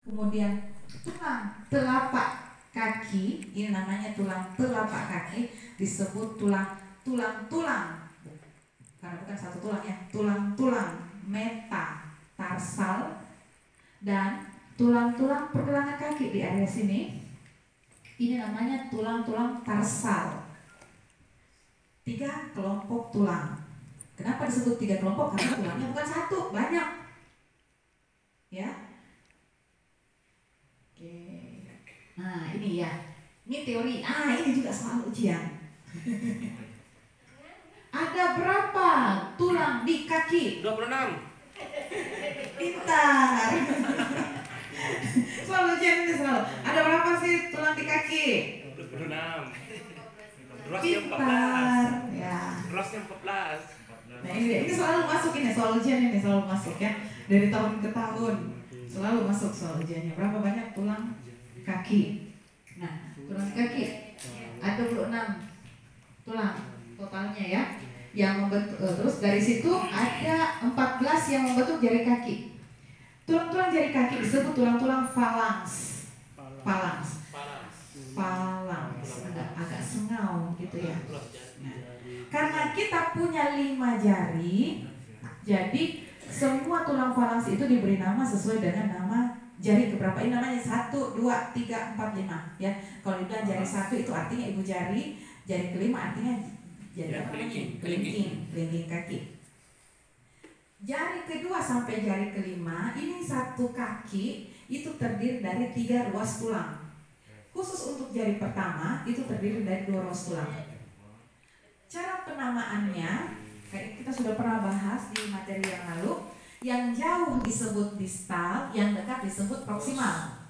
Kemudian tulang telapak kaki, ini namanya tulang telapak kaki, disebut tulang-tulang, karena bukan satu tulang ya, tulang-tulang metatarsal dan tulang-tulang pergelangan kaki di area sini. Ini namanya tulang-tulang tarsal. 3 kelompok tulang. Kenapa disebut 3 kelompok? Karena tulangnya bukan satu, banyak. Ya. Oke. Nah, ini ya. Ini teori. Ini juga soal ujian. Ada berapa tulang di kaki? 26. Pintar. Soal ujian ini selalu. Ada berapa sih tulang di kaki? 26. Pintar. Ya. Rosnya 14. Nah ini selalu masuk, ini soal ujian ini selalu masuk ya. Dari tahun ke tahun selalu masuk soal ujiannya. Berapa banyak tulang kaki? Nah, tulang kaki ada 26 tulang totalnya ya. Yang membentuk, terus dari situ ada 14 yang membentuk jari kaki. Tulang-tulang jari kaki disebut tulang-tulang falangs. Agak sengau gitu ya. Nah, karena kita punya 5 jari, jadi semua tulang falangs itu diberi nama sesuai dengan nama jari keberapa. Ini namanya 1, 2, 3, 4, 5 ya. Kalau dibilang jari 1 itu artinya ibu jari, jari kelima artinya jari apa namanya? Kelingking kaki. Jari kedua sampai jari kelima ini satu kaki itu terdiri dari 3 ruas tulang. Khusus untuk jari pertama itu terdiri dari 2 ruas tulang. Cara penamaannya kayak kita sudah pernah bahas di materi yang lalu. Yang jauh disebut distal, yang dekat disebut proksimal.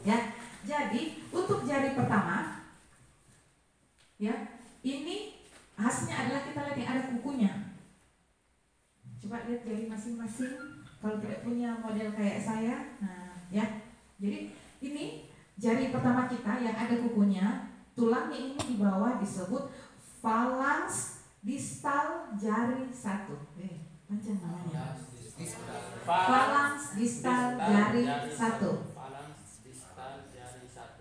Ya. Jadi untuk jari pertama ya, ini hasilnya adalah kita lihat yang ada kukunya. Coba lihat jari masing-masing. Kalau tidak punya model kayak saya, nah ya. Jadi ini jari pertama kita yang ada kukunya, tulangnya ini di bawah disebut falangs distal jari 1. Panjang namanya. Falangs distal jari 1.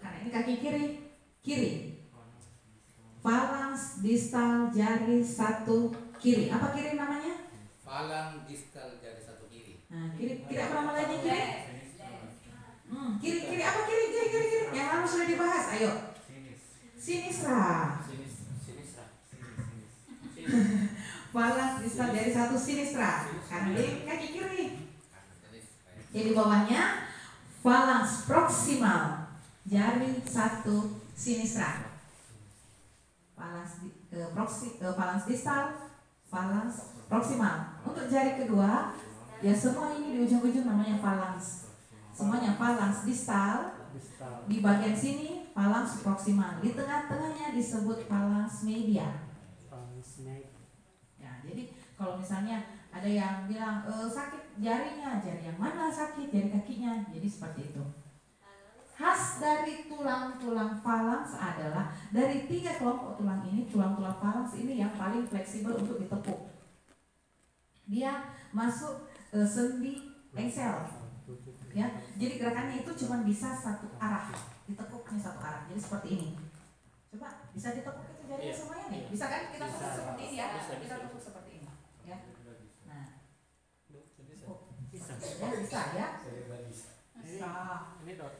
Karena ini kaki kiri. Falangs distal jari 1 kiri. Apa kiri namanya? Falang distal jari 1 kiri. Nah, kiri apa nama lainnya kiri? Kiri apa kiri? Yang lalu sudah dibahas. Ayo. Sinistra. Falangs distal jari 1 sinistra. Karena dia kaki kiri. Jadi bawahnya falangs proksimal jari 1 sinistra. Falangs distal, falangs proksimal. Untuk jari kedua, ya semua ini di ujung-ujung namanya falangs. Semuanya falangs distal. Di bagian sini falangs proksimal. Di tengah-tengahnya disebut falangs media. Ya, jadi kalau misalnya ada yang bilang sakit jarinya, jari yang mana sakit, jari kakinya, jadi seperti itu. Khas dari tulang-tulang falangs adalah dari 3 kelompok tulang ini, tulang-tulang falangs ini yang paling fleksibel untuk ditekuk. Dia masuk sendi engsel, ya. Jadi gerakannya itu cuma bisa satu arah, ditekuknya satu arah. Jadi seperti ini. Coba bisa ditekuk itu jarinya semuanya nih. Bisa kan kita tekuk seperti ini ya? Kita tekuk seperti ini, ya. Nah, bisa ya.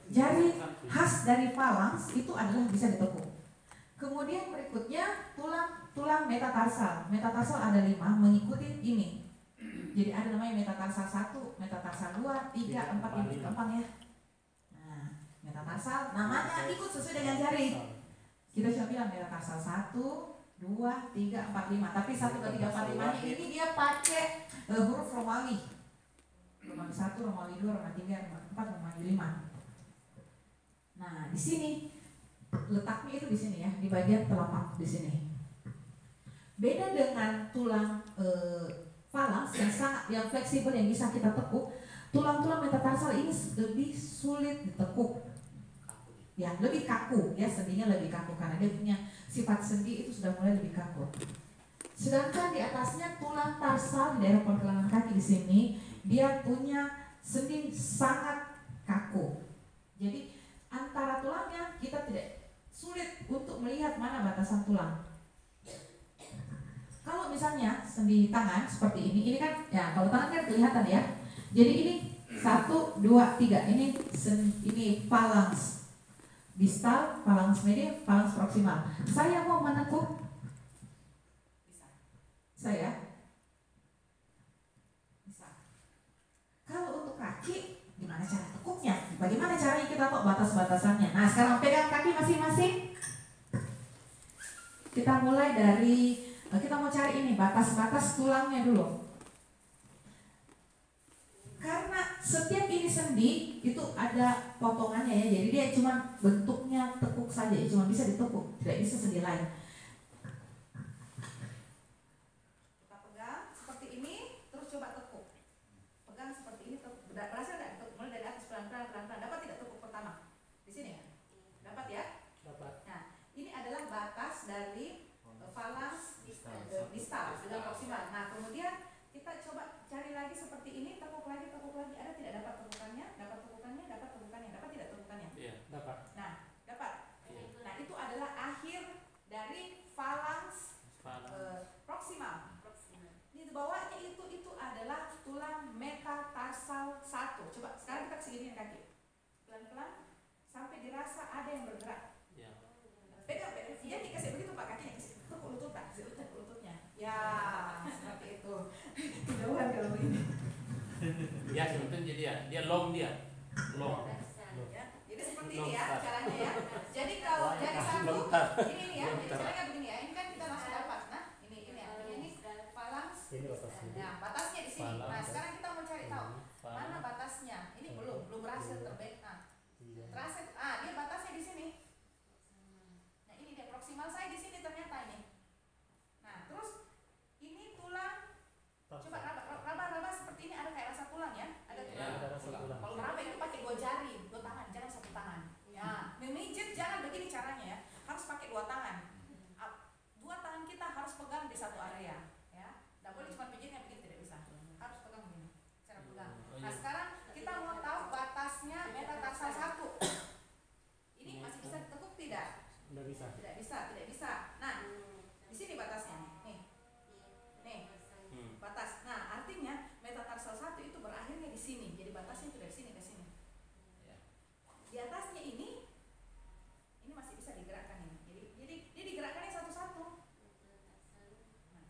Jari khas dari falangs itu adalah bisa ditekuk. Kemudian berikutnya tulang metatarsal. Metatarsal ada 5 mengikuti ini. Jadi ada namanya metatarsal 1, metatarsal 2, 3, 4, 5 gampang ya. Nah, metatarsal namanya ikut sesuai dengan jari. Kita sudah bilang metatarsal 1, 2, 3, 4, 5. Tapi 1, 2, 3, 4, 5 ini dia pakai huruf Romawi. Romawi 1, Romawi 2, Romawi 3, Romawi 4, Romawi 5. Nah, di sini letaknya itu di sini ya, di bagian telapak di sini. Beda dengan tulang falangs yang fleksibel yang bisa kita tekuk, tulang-tulang metatarsal ini lebih sulit ditekuk. Ya, lebih kaku ya, sendinya lebih kaku karena dia punya sifat sendi itu sudah mulai lebih kaku. Sedangkan di atasnya tulang tarsal di daerah pergelangan kaki di sini dia punya sendi sangat kaku. batasan tulang. Kalau misalnya sendi tangan seperti ini kan ya kalau tangan kan kelihatan ya. Jadi ini 1, 2, 3 ini phalanx distal, phalanx medial, phalanx proximal. Saya mau menekuk, bisa. Saya bisa. Kalau untuk kaki, gimana cara tekuknya? Bagaimana caranya kita tahu batas-batasannya? Nah, sekarang pegang kaki masing-masing. Kita mulai dari, kita mau cari ini batas-batas tulangnya dulu. Karena setiap ini sendi itu ada potongannya ya, jadi dia cuma bentuknya tekuk saja, cuma bisa ditekuk, tidak bisa sendi lain. Kita pegang seperti ini, terus coba tekuk. Pegang seperti ini, berhasil nggak tekuk? Mulai dari atas pelan-pelan. Dapat tidak tekuk pertama? Di sini ya? Dapat ya? Dapat. Nah, ini adalah batas dari phalanx distal dengan proximal. Nah, kemudian kita coba cari lagi seperti ini, tekuk lagi, ada tidak dapat tepukannya, dapat tidak tepukannya? Iya, dapat. Nah, dapat. Iya. Nah, itu adalah akhir dari phalanx proximal. Di bawahnya itu adalah tulang metatarsal 1. Coba sekarang kita seginiin kaki. Pelan-pelan sampai dirasa ada yang bergerak. Iya. Pegang, dia dikasih begitu Pak, kakinya kasih tekuk lututnya. Ya, seperti itu. Kejauhan kalau begini. Ya, sebetulnya jadi ya, dia long. Ya. Jadi seperti ini ya caranya ya. Jadi kalau dari satu, ini ya, jadi caranya begini ya. Ini kan kita langsung dapat. Nah, ini ya. Ini phalanx. Nah, batasnya di sini. Nah, sekarang kita mau cari tahu mana batasnya. Ini belum berhasil terbaik. Terhasil. Dia batasnya di sini. Nah, ini dia proximal saya di sini ternyata ini. Nah, terus ini tulang. Coba raba seperti ini, ada kayak rasa tulang ya? Ada tulang. Kalau raba itu pakai 2 jari, 2 tangan, jangan 1 tangan. Ya, memijit jangan begini caranya ya. Harus pakai 2 tangan. 2 tangan kita harus pegang di satu area, ya. Tidak boleh cuma pijitnya begitu, tidak bisa. Harus pegang begini. Cara pegang. Nah, sekarang kita mau tahu batasnya metatarsal 1. Ini masih bisa ditekuk tidak? Tidak bisa. Nah, di sini batasnya. Nih. Batas. Nah, artinya metatarsal 1 itu berakhirnya di sini. Jadi batasnya itu dari sini ke sini. Di atasnya ini masih bisa digerakkan ini. Jadi dia digerakkannya satu-satu. Nah.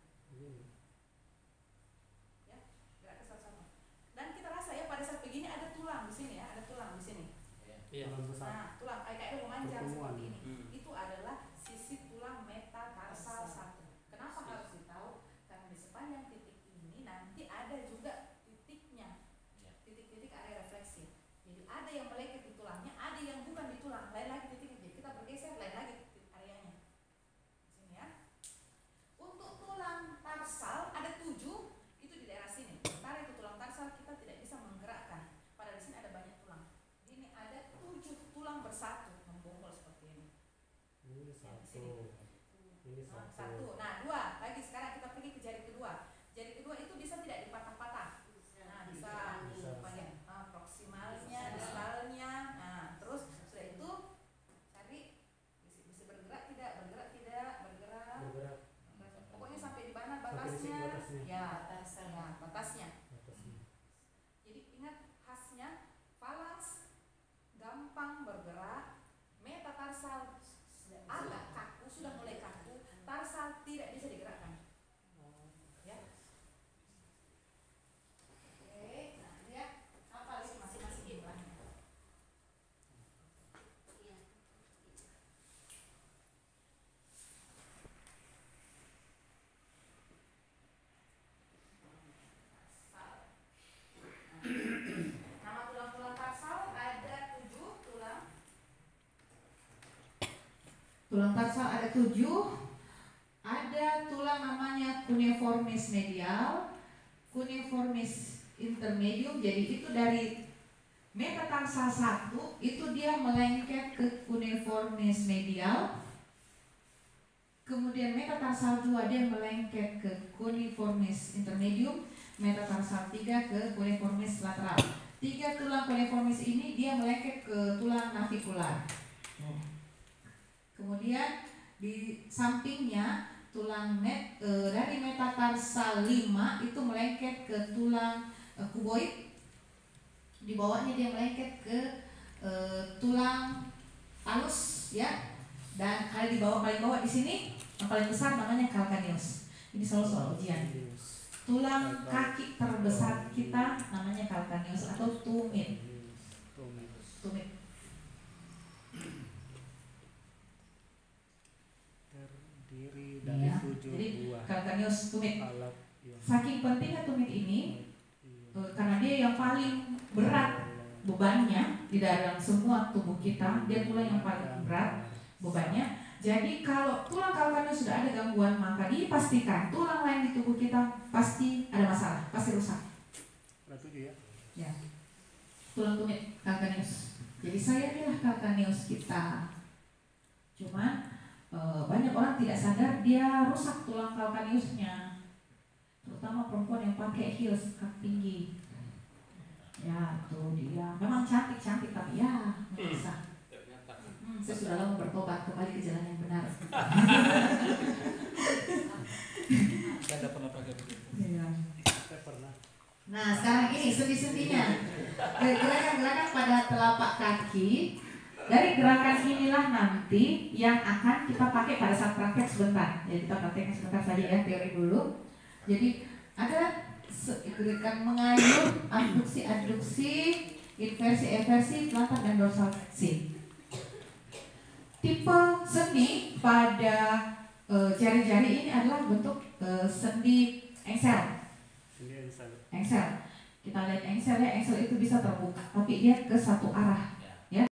Ya, gerakkan satu-satu. Dan kita rasa ya pada saat begini ada tulang di sini ya, ada tulang di sini. Iya. Nah, tulang kayak ada memanjang seperti ini. Itu adalah sisi tulang metatarsal 1. Kenapa harus ditahu? Karena di sepanjang titik ini nanti ada juga titiknya. Titik-titik area refleksi. Jadi ada yang melengket di tulangnya, ada yang bukan di tulang, lain lagi titiknya. Jadi kita bergeser lain lagi titik areanya. Di sini ya. Untuk tulang tarsal ada 7, itu di daerah sini. Sementara itu tulang tarsal kita tidak bisa menggerakkan. Padahal di sini ada banyak tulang. Ini ada 7 tulang bersatu membongkol seperti ini. Ini satu. Satu. Nah, 2. Lagi sekarang kita pergi ke jari kedua. Jari kedua itu bisa tidak dipatah-patah? Nah, bisa. Banyak. Proximalnya, distalnya. Nah, terus sudah itu cari bisa bergerak tidak, bergerak. Pokoknya sampai di mana batasnya? Ya, batasnya. Jadi ingat khasnya phalanx gampang bergerak, metatarsal agak kaku, sudah mulai kaku, tarsal tidak bisa digerakkan. Ya. Oke, nah lihat apa sih masing-masing jumlahnya. Nama tulang-tulang tarsal ada 7 tulang. Tulang tarsal ada 7. Ada tulang namanya cuneiformis medial, cuneiformis intermedium. Jadi itu dari metatarsal 1 itu dia melengket ke cuneiformis medial. Kemudian metatarsal 2 dia melengket ke cuneiformis intermedium, metatarsal 3 ke cuneiformis lateral. 3 tulang cuneiformis ini dia melengket ke tulang navicular. Kemudian Di sampingnya dari metatarsal 5 itu melengket ke tulang kuboid. Di bawahnya dia melengket ke tulang halus ya. Dan ada di bawah, paling bawah di sini yang paling besar namanya calcaneus. Ini selalu soal ujian. Tulang kaki terbesar kita namanya calcaneus atau tumit. Tumit. Terdiri dari Ya, 7 jadi buah calcaneus tumit. alat yang Saking pentingnya tumit ini karena dia yang paling berat bebannya di dalam semua tubuh kita, dia tulang yang paling berat bebannya. Jadi kalau tulang calcaneus sudah ada gangguan, maka dipastikan tulang lain di tubuh kita pasti ada masalah, pasti rusak. Ya, tulang tumit calcaneus. Jadi saya inilah calcaneus kita. Cuman banyak orang tidak sadar dia rusak tulang calcaneusnya, terutama perempuan yang pakai heels kaki tinggi. Ya, tuh dia. Memang cantik tapi ya bisa. Saya sudah lama bertobat kembali ke jalan yang benar. Saya tidak pernah pakai begitu. Iya. saya pernah. Nah, sekarang ini sendi-sendinya. Gerakan-gerakan pada telapak kaki. Dari gerakan inilah nanti yang akan kita pakai pada saat praktek sebentar. Jadi kita prakteknya sebentar saja ya, teori dulu. Jadi ada gerakan mengayuh, abduksi, inversi, telantar dan dorsal fleksi. Tipe sendi pada jari-jari ini adalah bentuk sendi engsel. Engsel. Kita lihat engsel ya, engsel itu bisa terbuka, tapi dia ke satu arah.